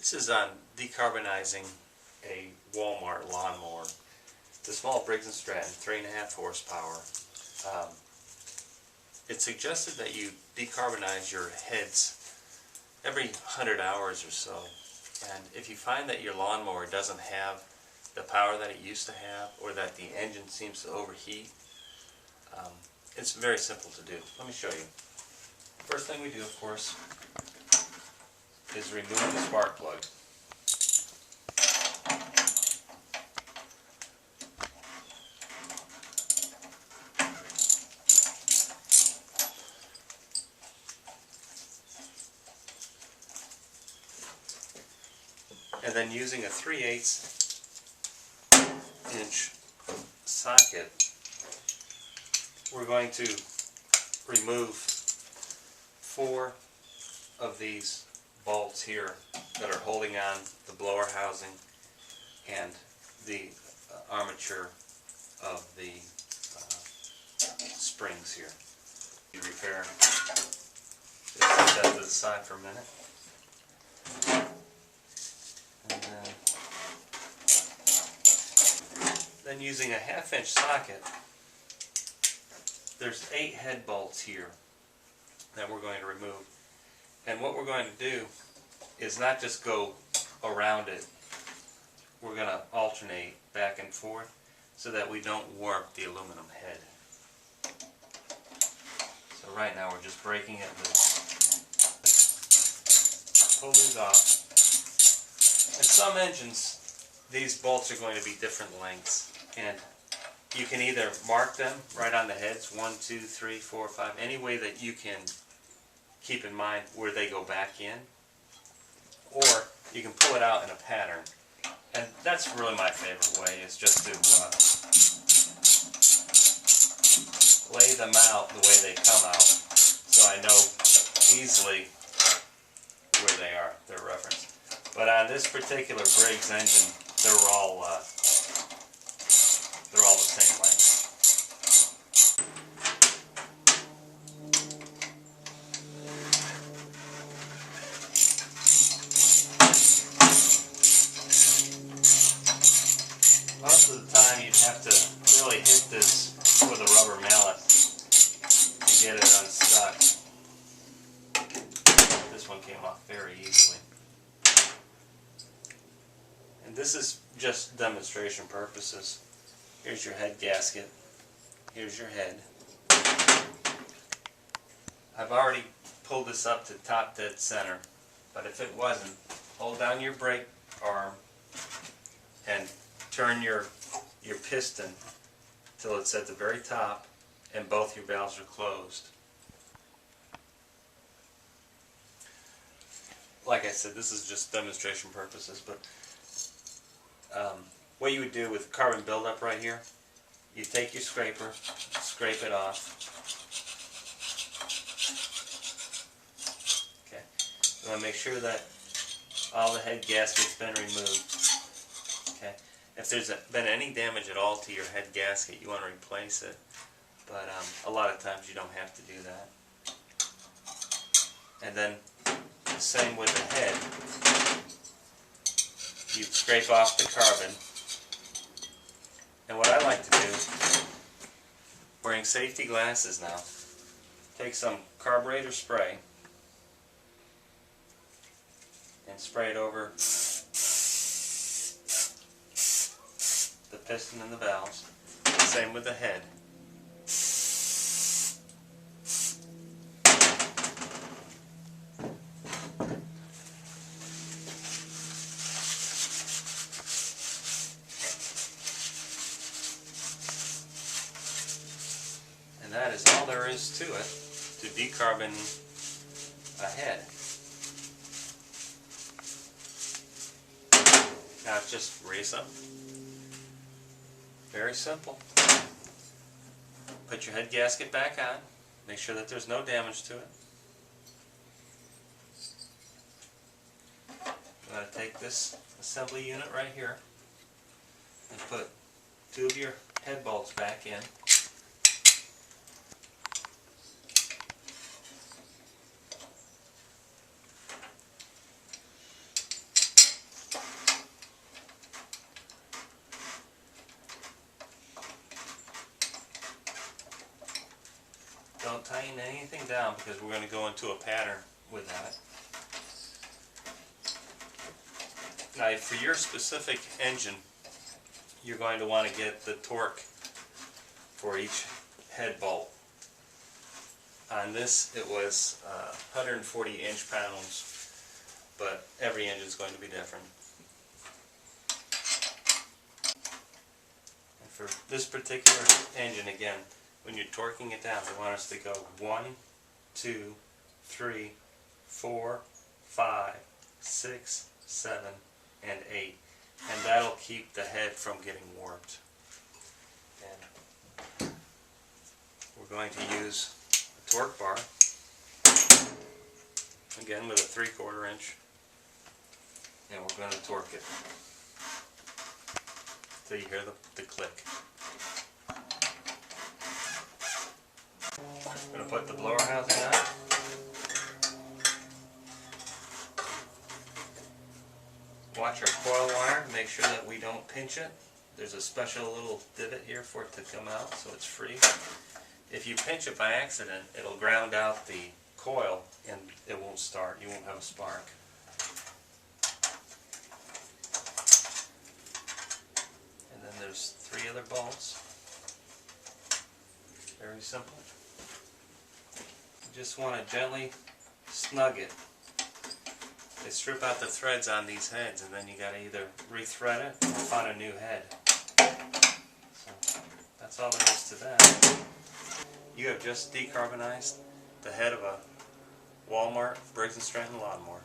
This is on decarbonizing a Walmart lawnmower. It's a small Briggs & Stratton, 3.5 horsepower. It's suggested that you decarbonize your heads every 100 hours or so. And if you find that your lawnmower doesn't have the power that it used to have, or that the engine seems to overheat, it's very simple to do. Let me show you. First thing we do, of course, is remove the spark plug. And then using a 3/8 inch socket, we're going to remove 4 of these bolts here that are holding on the blower housing and the armature of the springs here. You repair. Just set that to the side for a minute. And then using a 1/2 inch socket, there's 8 head bolts here that we're going to remove. And what we're going to do is not just go around it, we're going to alternate back and forth so that we don't warp the aluminum head. So right now we're just breaking it and pull these off. In some engines, these bolts are going to be different lengths, and you can either mark them right on the heads, 1, 2, 3, 4, 5, any way that you can keep in mind where they go back in, or you can pull it out in a pattern. And that's really my favorite way, is just to lay them out the way they come out, so I know easily where they are, their reference. But on this particular Briggs engine, they're all the same length. Most of the time you'd have to really hit this with a rubber mallet to get it unstuck. This one came off very easily. And this is just demonstration purposes. Here's your head gasket. Here's your head. I've already pulled this up to top dead center, but if it wasn't, hold down your brake arm and turn your piston till it's at the very top and both your valves are closed. Like I said, this is just demonstration purposes, but what you would do with carbon buildup right here, you take your scraper, scrape it off. Okay, you want to make sure that all the head gasket's been removed. Okay, if there's been any damage at all to your head gasket, you want to replace it, but a lot of times you don't have to do that. And then the same with the head. You scrape off the carbon, and what I like to do, wearing safety glasses now, take some carburetor spray and spray it over the piston and the valves. Same with the head. And that is all there is to it, to decarbon a head. Now just raise them. Very simple. Put your head gasket back on. Make sure that there's no damage to it. I'm going to take this assembly unit right here and put 2 of your head bolts back in. Don't tighten anything down because we're going to go into a pattern with that. Now for your specific engine, you're going to want to get the torque for each head bolt. On this it was 140 inch-pounds, but every engine is going to be different. And for this particular engine, again, when you're torquing it down, we want us to go 1, 2, 3, 4, 5, 6, 7, and 8. And that'll keep the head from getting warped. And we're going to use a torque bar, again with a 3/4 inch, and we're going to torque it till you hear the click. I'm going to put the blower housing on. Watch our coil wire, make sure that we don't pinch it. There's a special little divot here for it to come out so it's free. If you pinch it by accident, it'll ground out the coil and it won't start. You won't have a spark. And then there's 3 other bolts. Very simple. You just want to gently snug it. They strip out the threads on these heads, and then you got to either re-thread it or find a new head. So that's all there is to that. You have just decarbonized the head of a Walmart Briggs & Stratton lawnmower.